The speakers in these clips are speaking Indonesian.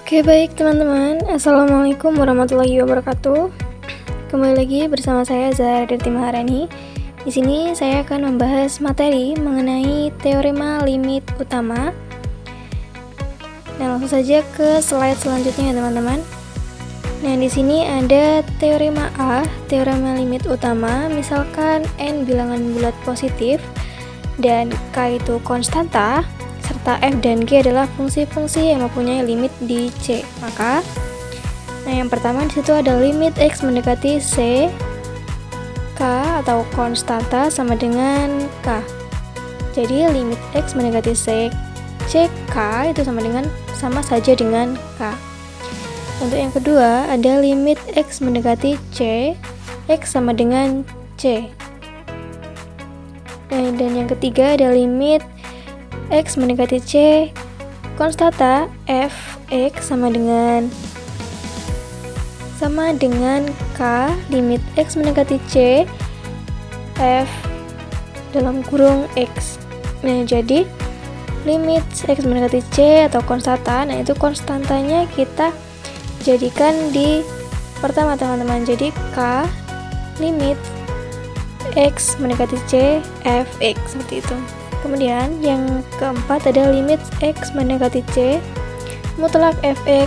Oke, baik teman-teman. Assalamualaikum warahmatullahi wabarakatuh. Kembali lagi bersama saya Zahra Derti Maharani. Di sini saya akan membahas materi mengenai teorema limit utama. Nah, langsung saja ke slide selanjutnya ya teman-teman. Nah, di sini ada teorema A, teorema limit utama. Misalkan n bilangan bulat positif dan k itu konstanta, serta f dan g adalah fungsi-fungsi yang mempunyai limit di C. Maka, yang pertama di situ ada limit x mendekati C, k atau konstanta sama dengan k. Jadi limit x mendekati C, k itu sama saja dengan k. Untuk yang kedua ada limit x mendekati C, x sama dengan C. Dan yang ketiga ada limit x mendekati C, konstanta f x sama dengan k, limit x mendekati C, f dalam kurung x. Nah, jadi limit x mendekati C atau konstanta, nah itu konstantanya kita jadikan di pertama teman-teman. Jadi k limit x mendekati C, f x seperti itu. Kemudian yang keempat ada limit x mendekati C, mutlak fx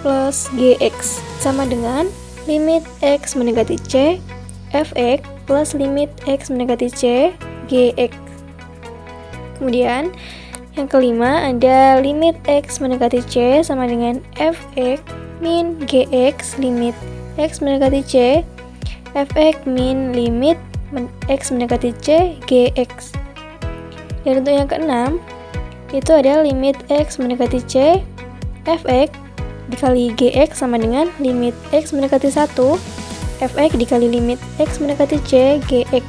plus gx sama dengan limit x mendekati C, fx plus limit x mendekati C, gx. Kemudian yang kelima ada limit x mendekati C sama dengan fx min gx limit x mendekati C, fx min limit x mendekati C, gx. Dan untuk yang keenam itu ada limit x mendekati C, fx dikali gx sama dengan limit x mendekati 1, fx dikali limit x mendekati C, gx.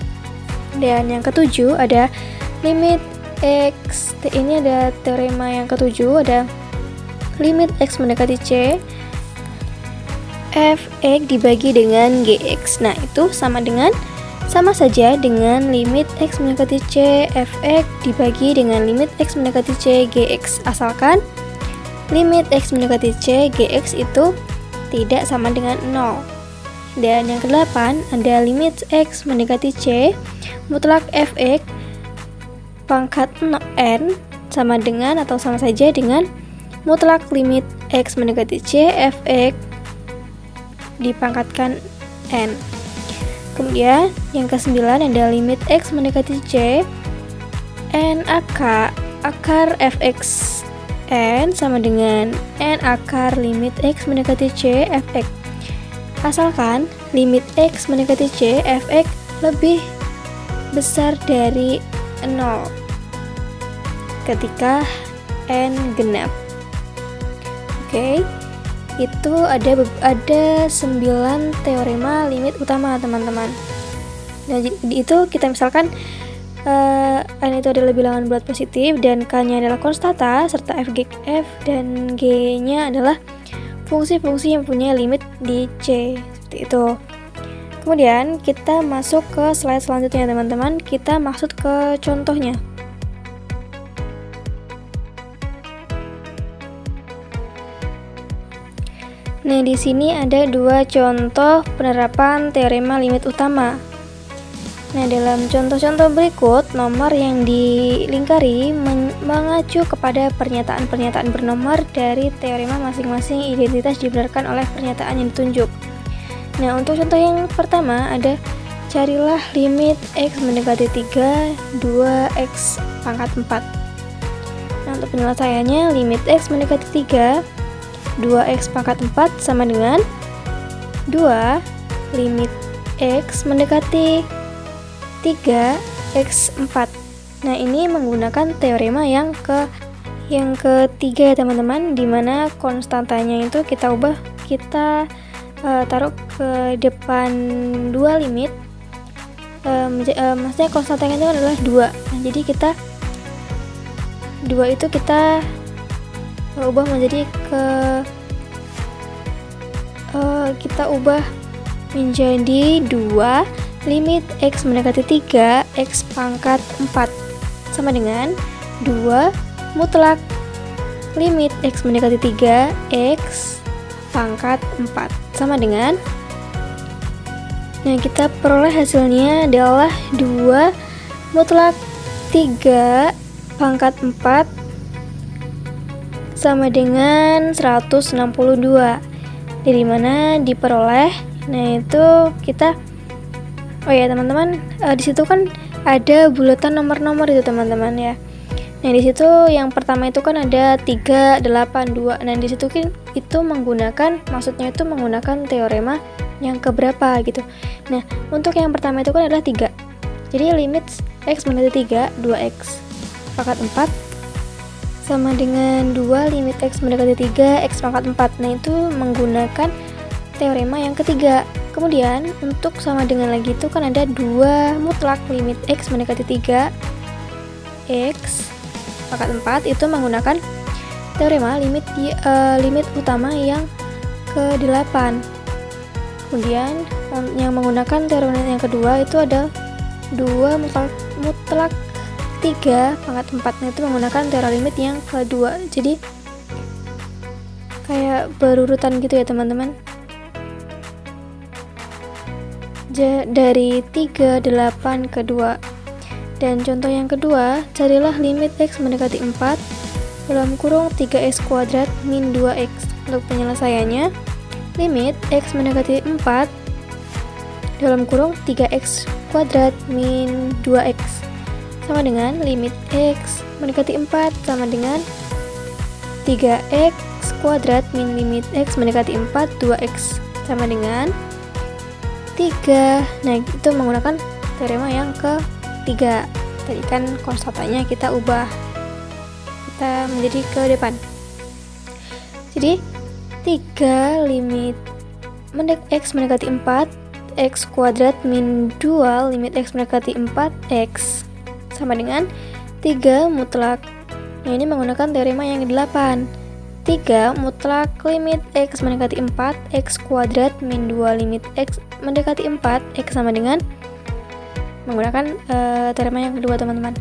Dan yang ketujuh ada limit x, ini ada teorema yang ketujuh, ada limit x mendekati C, fx dibagi dengan gx. Nah, itu sama saja dengan limit x mendekati C, fx dibagi dengan limit x mendekati C, gx, asalkan limit x mendekati C, gx itu tidak sama dengan 0. Dan yang kedelapan ada limit x mendekati C, mutlak fx pangkat n sama dengan atau sama saja dengan mutlak limit x mendekati C, fx dipangkatkan n. Kemudian yang ke-9 ada limit x mendekati C, n akar fx n sama dengan n akar limit x mendekati C, fx. Asalkan limit x mendekati C, fx lebih besar dari 0 ketika n genap. Oke. Itu ada 9 teorema limit utama teman-teman. Nah, itu kita misalkan n itu adalah bilangan bulat positif dan k-nya adalah konstanta serta f dan g-nya adalah fungsi-fungsi yang punya limit di C, seperti itu. Kemudian kita masuk ke slide selanjutnya teman-teman. Kita maksud ke contohnya. Nah, di sini ada 2 contoh penerapan teorema limit utama. Nah, dalam contoh-contoh berikut, nomor yang dilingkari mengacu kepada pernyataan-pernyataan bernomor dari teorema masing-masing identitas dibenarkan oleh pernyataan yang ditunjuk. Nah, untuk contoh yang pertama ada carilah limit x mendekati 3, 2x pangkat 4. Nah, untuk penyelesaiannya limit x mendekati 3, 2x pangkat 4 sama dengan 2 limit x mendekati 3x4. Nah, ini menggunakan teorema yang ketiga ya teman-teman, dimana konstantanya itu kita taruh ke depan 2 limit, maksudnya konstantanya itu adalah 2. Nah, jadi 2 itu kita ubah menjadi kita ubah menjadi 2 limit x mendekati 3, x pangkat 4 sama dengan 2 mutlak limit X mendekati 3, X pangkat 4 sama dengan, nah kita peroleh hasilnya adalah 2 mutlak 3 pangkat 4 sama dengan 162. Dari mana diperoleh? Nah itu kita, oh ya teman-teman, di situ kan ada bulatan nomor-nomor itu teman-teman ya. Nah di situ yang pertama itu kan ada 3, 8, 2. Nah di situ kan itu maksudnya itu menggunakan teorema yang keberapa gitu. Nah untuk yang pertama itu kan adalah 3. Jadi limit X mendekati 3, 2X pangkat 4 sama dengan 2 limit X mendekati 3, X pangkat 4. Nah itu menggunakan teorema yang ketiga. Kemudian untuk sama dengan lagi itu kan ada 2 mutlak limit X mendekati 3, X pangkat 4 itu menggunakan teorema limit utama yang ke-8. Kemudian yang menggunakan teorema yang kedua itu ada 2 mutlak 3 pangkat 4. Nah itu menggunakan teorema limit yang kedua. Jadi kayak berurutan gitu ya teman-teman. Dari 3, 8 ke 2. Dan contoh yang kedua, carilah limit X mendekati 4 dalam kurung 3X kuadrat min 2X. Untuk penyelesaiannya, limit X mendekati 4 dalam kurung 3X kuadrat min 2X sama dengan limit X mendekati 4 sama dengan 3X kuadrat min limit X mendekati 4 2X sama dengan 3. Nah itu menggunakan teorema yang ke-3. Tadi kan konstatanya kita ubah, kita menjadi ke depan. Jadi 3 limit X mendekati 4 X kuadrat min 2 limit X mendekati 4X sama dengan 3 mutlak. Nah ini menggunakan teorema yang ke-8. 3 mutlak limit X mendekati 4 X kuadrat min 2 limit X mendekati 4 X sama dengan menggunakan teorema yang kedua teman-teman.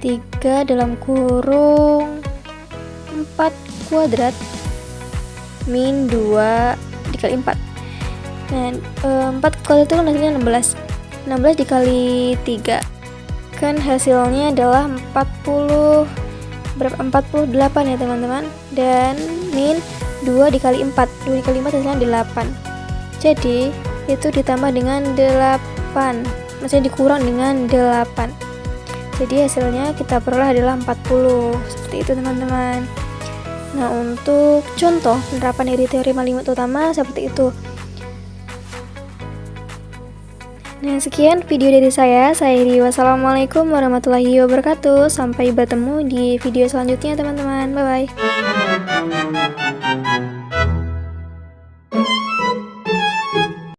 3 dalam kurung 4 kuadrat min 2 dikali 4. Nah 4 kuadrat itu kan hasilnya 16. 16 dikali 3 kan hasilnya adalah 48 ya teman-teman. Dan min 2 dikali 4. 2 dikali 4 hasilnya 8. Jadi itu ditambah dengan 8, maksudnya dikurang dengan 8. Jadi hasilnya kita peroleh adalah 40. Seperti itu teman-teman. Nah untuk contoh penerapan dari teorema limit utama seperti itu. Nah sekian video dari saya Iri. Wassalamualaikum warahmatullahi wabarakatuh. Sampai bertemu di video selanjutnya teman-teman. Bye bye.